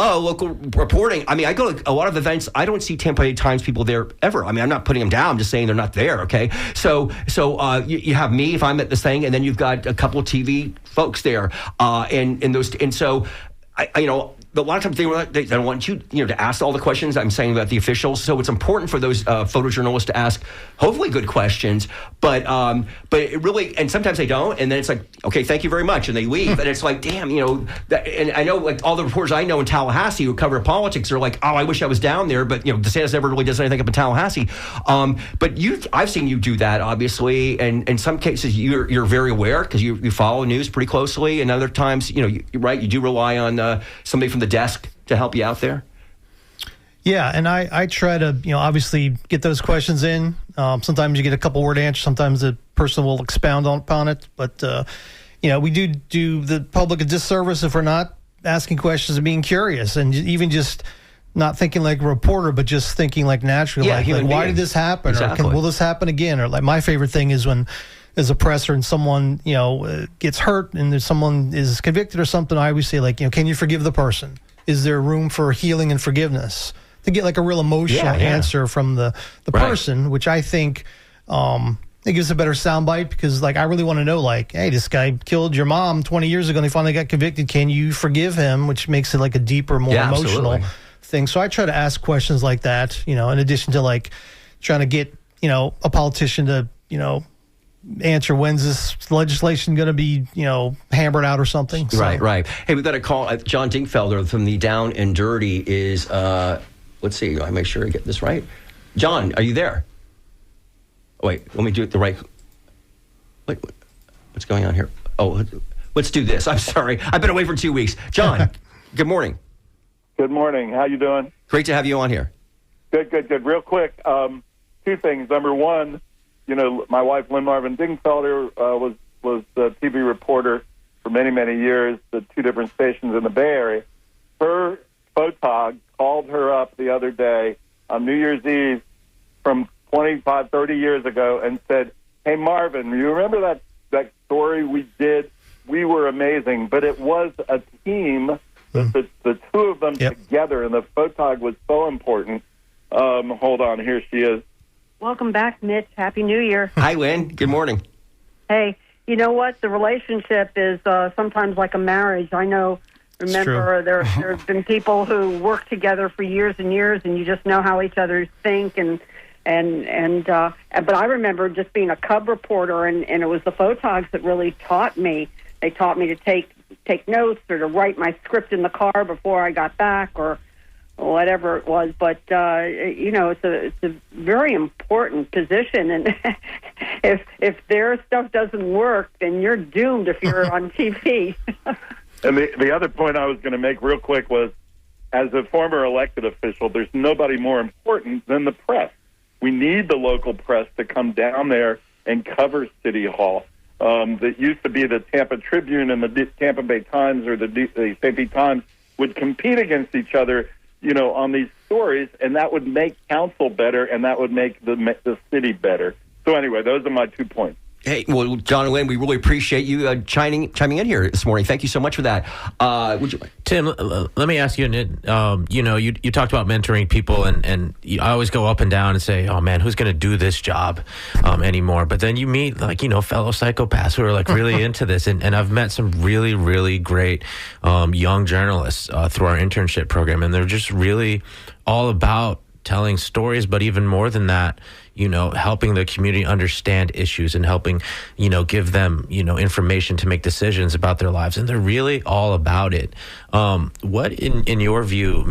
Local reporting. I mean, I go to a lot of events. I don't see Tampa Bay Times people there ever. I mean, I'm not putting them down. I'm just saying they're not there. Okay, so you have me if I'm at this thing, and then you've got a couple of TV folks there, and so a lot of times they don't want you to ask all the questions I'm saying about the officials. So it's important for those photojournalists to ask hopefully good questions, but it really, and sometimes they don't, and then it's like, okay, thank you very much, and they leave, and it's like, damn, and I know like all the reporters I know in Tallahassee who cover politics are like, oh, I wish I was down there, but DeSantis never really does anything up in Tallahassee. But I've seen you do that obviously, and in some cases you're very aware because you follow news pretty closely, and other times you do rely on somebody from the desk to help you out there.
Yeah, and I try to, obviously get those questions in. Sometimes you get a couple word answers. Sometimes the person will expound upon it. But, we do the public a disservice if we're not asking questions and being curious and even just not thinking like a reporter, but just thinking like naturally, like why did this happen?
Exactly.
Or will this happen again? Or like my favorite thing is when as a presser and someone, gets hurt and there's someone is convicted or something, I always say, like, can you forgive the person? Is there room for healing and forgiveness? To get like a real emotional answer from the person, which I think it gives a better soundbite because, like, I really want to know, like, hey, this guy killed your mom 20 years ago and he finally got convicted. Can you forgive him? Which makes it like a deeper, more emotional thing. So I try to ask questions like that, in addition to like trying to get, a politician to, answer when's this legislation going to be, hammered out or something. So.
Right. Hey, we've got a call. John Dinkfelder from the Down and Dirty is, let's see, I make sure I get this right. John, are you there? Oh, wait, let me do it the right. Wait, what's going on here? Oh, let's do this. I'm sorry. I've been away for 2 weeks. John, good morning.
Good morning. How you doing?
Great to have you on here.
Good. Real quick, 2 things. Number one, my wife, Lynn Marvin Dingfelder, was a TV reporter for many, many years at 2 different stations in the Bay Area. Her photog called her up the other day on New Year's Eve from 25, 30 years ago and said, hey, Marvin, you remember that story we did? We were amazing, but it was a team, the 2 of them together, and the photog was so important. Hold on, here she is.
Welcome back, Mitch. Happy New Year.
Hi, Lynn. Good morning.
Hey, you know what? The relationship is sometimes like a marriage. Remember, there have been people who work together for years and years, and you just know how each other think. But I remember just being a cub reporter, and it was the photogs that really taught me. They taught me to take notes or to write my script in the car before I got back or whatever it was. But, it's a very important position. And if their stuff doesn't work, then you're doomed if you're on TV.
And the other point I was going to make real quick was, as a former elected official, there's nobody more important than the press. We need the local press to come down there and cover City Hall. That used to be the Tampa Tribune and the Tampa Bay Times or the St. Pete Times would compete against each other, on these stories, and that would make council better, and that would make the city better. So anyway, those are my 2 points.
Hey, well, John and Lynn, we really appreciate you chiming in here this morning. Thank you so much for that.
Tim, let me ask you, you talked about mentoring people, and I always go up and down and say, oh, man, who's going to do this job anymore? But then you meet, fellow psychopaths who are, really into this. And I've met some really, really great young journalists through our internship program, and they're just really all about telling stories, but even more than that, helping the community understand issues and helping, give them, information to make decisions about their lives. And they're really all about it. What, in your view,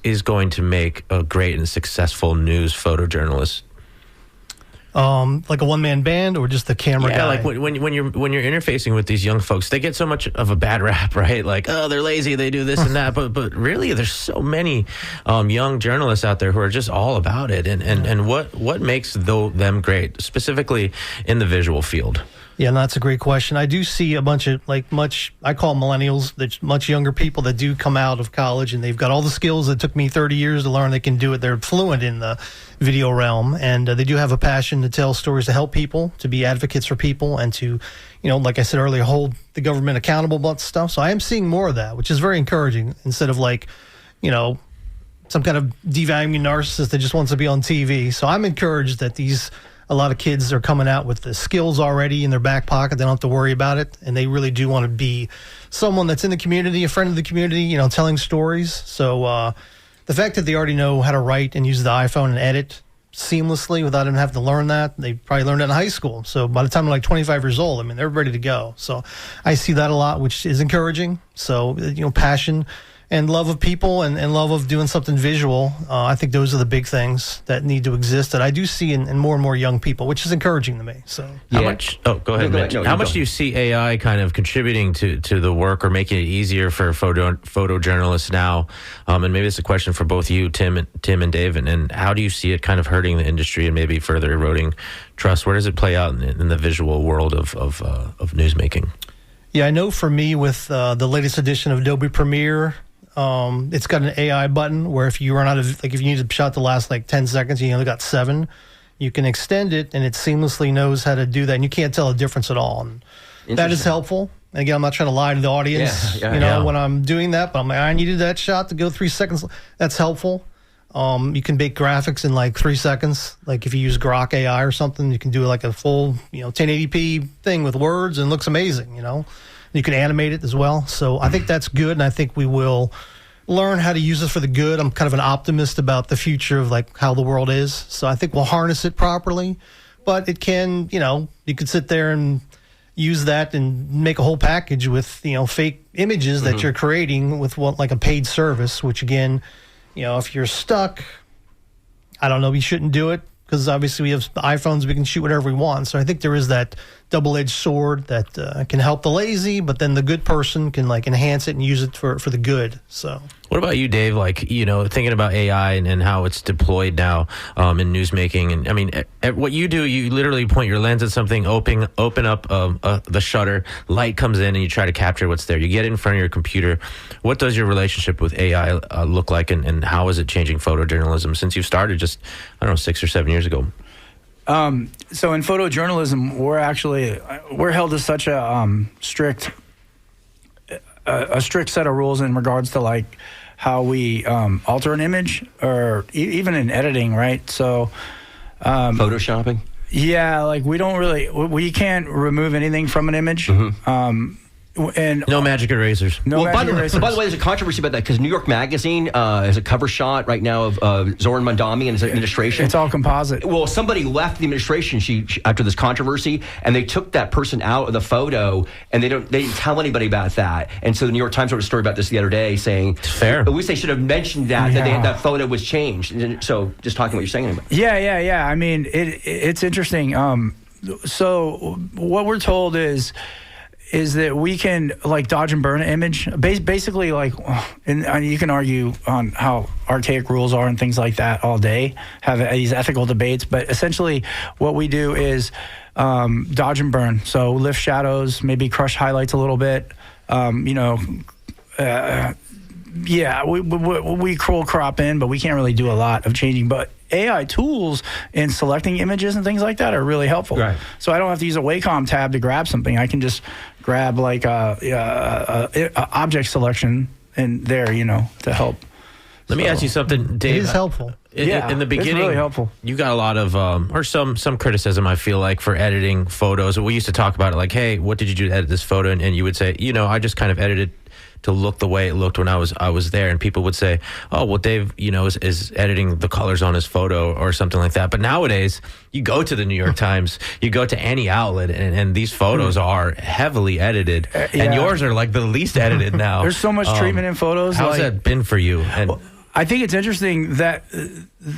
is going to make a great and successful news photojournalist?
Like a one-man band or just the camera guy?
Yeah, like when you're interfacing with these young folks, they get so much of a bad rap, right? Like, oh, they're lazy, they do this and that. But really, there's so many young journalists out there who are just all about it. And what makes them great, specifically in the visual field?
Yeah, and that's a great question. I do see a bunch of I call millennials, that's much younger people that do come out of college and they've got all the skills that took me 30 years to learn. They can do it. They're fluent in the video realm, and they do have a passion to tell stories, to help people, to be advocates for people, and to, like I said earlier, hold the government accountable about stuff. So I am seeing more of that, which is very encouraging, instead of some kind of devaluing narcissist that just wants to be on TV. So I'm encouraged that a lot of kids are coming out with the skills already in their back pocket. They don't have to worry about it. And they really do want to be someone that's in the community, a friend of the community, telling stories. So the fact that they already know how to write and use the iPhone and edit seamlessly without even having to learn that, they probably learned it in high school. So by the time they're like 25 years old, they're ready to go. So I see that a lot, which is encouraging. So, passion and love of people and love of doing something visual. I think those are the big things that need to exist that I do see in more and more young people, which is encouraging to me. So
how much? Oh, go ahead. Mitch. How much do you see AI kind of contributing to the work or making it easier for photojournalists now? And maybe it's a question for both you, Tim and Dave. And how do you see it kind of hurting the industry and maybe further eroding trust? Where does it play out in the visual world of newsmaking? Yeah,
I know for me with the latest edition of Adobe Premiere, it's got an AI button where if you run out of, if you need to shot the last 10 seconds, you only got 7, you can extend it and it seamlessly knows how to do that. And you can't tell a difference at all. And that is helpful. And again, I'm not trying to lie to the audience, when I'm doing that, but I'm like, I needed that shot to go 3 seconds. That's helpful. You can make graphics in 3 seconds. Like if you use Grok AI or something, you can do a full, 1080p thing with words and it looks amazing, You can animate it as well. So I think that's good, and I think we will learn how to use it for the good. I'm kind of an optimist about the future of how the world is. So I think we'll harness it properly. But it can, you could sit there and use that and make a whole package with, fake images that you're creating with a paid service, which again, if you're stuck, I don't know, you shouldn't do it. Because obviously we have iPhones, we can shoot whatever we want. So I think there is that double-edged sword that can help the lazy, but then the good person can enhance it and use it for the good. So
what about you, Dave? Thinking about AI and how it's deployed now in newsmaking. And what you do, you literally point your lens at something, open up the shutter, light comes in, and you try to capture what's there. You get it in front of your computer. What does your relationship with AI look like, and how is it changing photojournalism since you started just, 6 or 7 years ago?
So in photojournalism, we're held to such a strict set of rules in regards to how we alter an image or even in editing, right? So
photoshopping.
Yeah, we can't remove anything from an image. And
no magic erasers.
By the way, there's a controversy about that because New York Magazine has a cover shot right now of Zoran Mandami and his administration.
It's all composite.
Well, somebody left the administration she after this controversy, and they took that person out of the photo, and they didn't tell anybody about that. And so the New York Times wrote a story about this the other day, saying,
fair.
At least they should have mentioned that that photo was changed. And so, just talking what you're saying about.
Yeah. I mean, it's interesting. So what we're told is that we can dodge and burn an image, basically and you can argue on how archaic rules are and things like that all day, have these ethical debates, but essentially what we do is dodge and burn. So lift shadows, maybe crush highlights a little bit, we curl crop in, but we can't really do a lot of changing. But AI tools in selecting images and things like that are really helpful.
Right.
So I don't have to use a Wacom tab to grab something. I can just grab a object selection in there, to help.
Let me ask you something, Dave.
It is helpful.
In the beginning,
it's really helpful.
You got a lot of, or some criticism, I feel like, for editing photos. We used to talk about it hey, what did you do to edit this photo? And you would say, I just kind of edited to look the way it looked when I was there. And people would say, oh, well, Dave, is editing the colors on his photo or something like that. But nowadays, you go to the New York Times, you go to any outlet, and these photos are heavily edited. And yours are like the least edited now.
There's so much treatment in photos.
How's that been for you? And
I think it's interesting that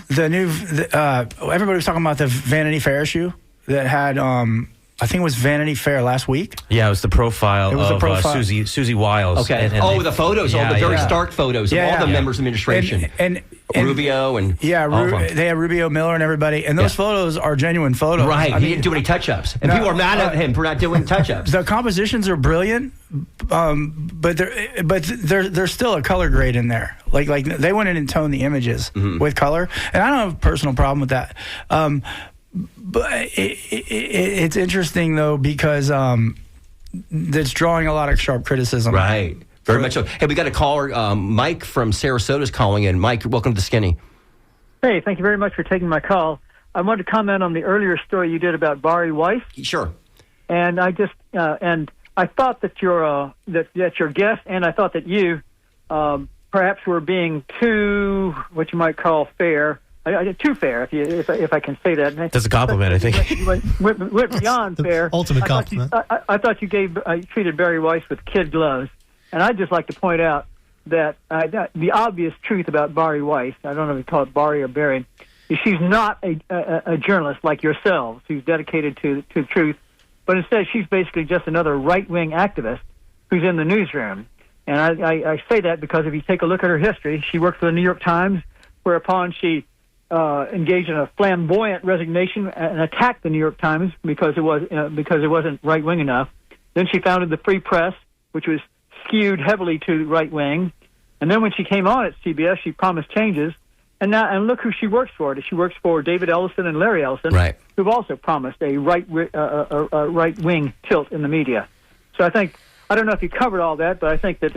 everybody was talking about the Vanity Fair issue that had, I think it was Vanity Fair last week.
Yeah, it was the profile of Susie Wiles.
Okay. And the photos, the very stark photos of all the members of administration.
And
Rubio and
they had Rubio, Miller, and everybody. And those photos are genuine photos.
Right. He didn't do any touch-ups. And people are mad at him for not doing touch-ups.
The compositions are brilliant, but there's still a color grade in there. Like they went in and toned the images with color. And I don't have a personal problem with that. But it's interesting, though, because it's drawing a lot of sharp criticism.
Right. Very much so. Hey, we got a caller. Mike from Sarasota is calling in. Mike, welcome to Skinny.
Hey, thank you very much for taking my call. I wanted to comment on the earlier story you did about Bari Weiss.
Sure.
And I just and I thought that your guest and I thought that you perhaps were being too what you might call fair. Too fair, if I can say that.
That's a compliment, I think.
Went beyond fair.
Ultimate compliment.
I thought you treated Bari Weiss with kid gloves, and I'd just like to point out that the obvious truth about Bari Weiss, I don't know if you call it Bari or Barry, is she's not a journalist like yourselves who's dedicated to the truth, but instead she's basically just another right-wing activist who's in the newsroom. And I say that because if you take a look at her history, she worked for the New York Times, whereupon she engaged in a flamboyant resignation and attacked the New York Times because it wasn't right wing enough. Then she founded the Free Press, which was skewed heavily to right wing. And then when she came on at CBS, she promised changes. And look who she works for. She works for David Ellison and Larry Ellison, who've also promised a right wing tilt in the media. So I don't know if you covered all that, but I think that...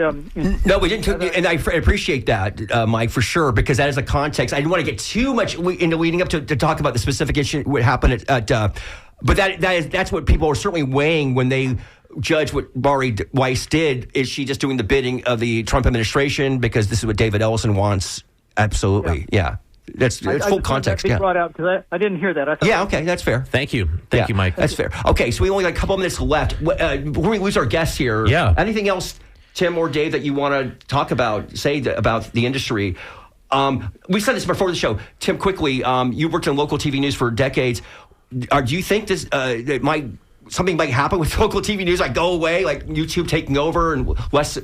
no, we didn't. And I appreciate that, Mike, for sure, because that is a context. I didn't want to get too much into leading up to talk about the specific issue, what happened but that's what people are certainly weighing when they judge what Bari Weiss did. Is she just doing the bidding of the Trump administration because this is what David Ellison wants? Absolutely, yeah. That's full context.
Yeah, brought out because I didn't hear that.
Okay, that's fair.
Thank you, Mike.
That's fair. Okay, so we only got a couple of minutes left. Before we lose our guests here, anything else, Tim or Dave, that you want to talk about? About the industry. We said this before the show. Tim, quickly, you worked in local TV news for decades. Do you think this something might happen with local TV news, like go away, like YouTube taking over and less,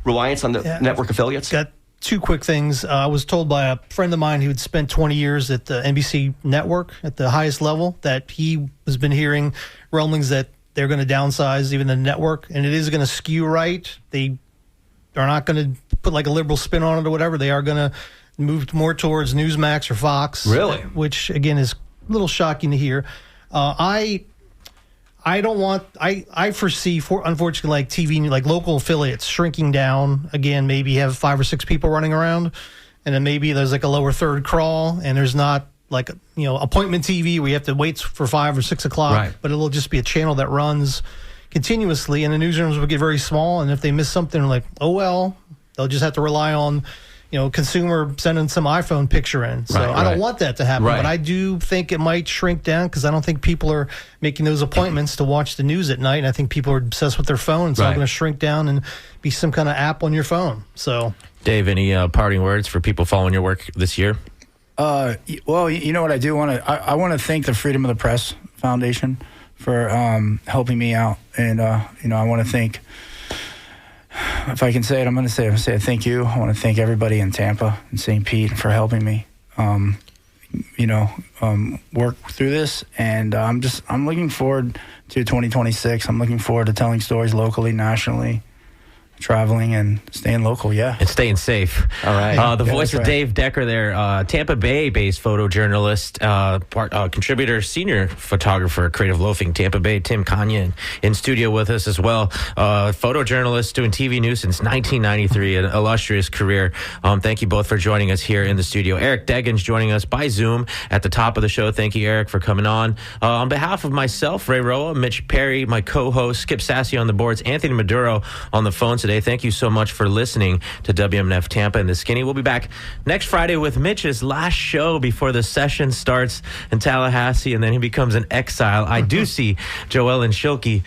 reliance on the network affiliates?
Got two quick things. I was told by a friend of mine who had spent 20 years at the NBC network at the highest level that he has been hearing rumblings that they're going to downsize even the network, and it is going to skew right. They are not going to put like a liberal spin on it or whatever. They are going to move more towards Newsmax or Fox.
Really?
Which, again, is a little shocking to hear. I foresee, unfortunately, like TV, like local affiliates shrinking down. Again, maybe have 5 or 6 people running around, and then maybe there's like a lower third crawl, and there's not like, appointment TV where you have to wait for 5 or 6 o'clock, but it'll just be a channel that runs continuously, and the newsrooms will get very small, and if they miss something, like, oh, well, they'll just have to rely on consumer sending some iPhone picture in. So I don't want that to happen, but I do think it might shrink down because I don't think people are making those appointments to watch the news at night. And I think people are obsessed with their phone, so I'm going to shrink down and be some kind of app on your phone. So,
Dave, any parting words for people following your work this year?
Well, you know what I do want to? I want to thank the Freedom of the Press Foundation for helping me out, and I want to thank. If I can say it, I'm going to say thank you. I want to thank everybody in Tampa and St. Pete for helping me, work through this. And I'm looking forward to 2026. I'm looking forward to telling stories locally, nationally, traveling and staying local,
and staying safe.
All right.
The voice of Dave Decker there, Tampa Bay-based photojournalist, contributor, senior photographer, Creative Loafing, Tampa Bay, Tim Kania in studio with us as well. Photojournalist doing TV news since 1993, an illustrious career. Thank you both for joining us here in the studio. Eric Deggans joining us by Zoom at the top of the show. Thank you, Eric, for coming on. On behalf of myself, Ray Roa, Mitch Perry, my co-host, Skip Sassy on the boards, Anthony Maduro on the phone today. Thank you so much for listening to WMNF Tampa and the Skinny. We'll be back next Friday with Mitch's last show before the session starts in Tallahassee, and then he becomes an exile. I do see Joellen Schilke.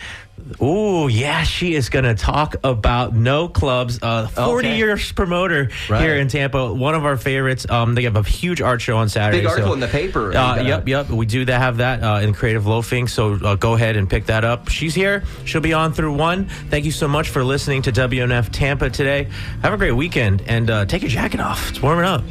Oh, yeah, she is going to talk about No Clubs, 40 years promoter here in Tampa. One of our favorites. They have a huge art show on Saturday.
Big article in the paper.
Yep. We do have that in Creative Loafing, so go ahead and pick that up. She's here. She'll be on through 1. Thank you so much for listening to WNF Tampa today. Have a great weekend, and take your jacket off. It's warming up.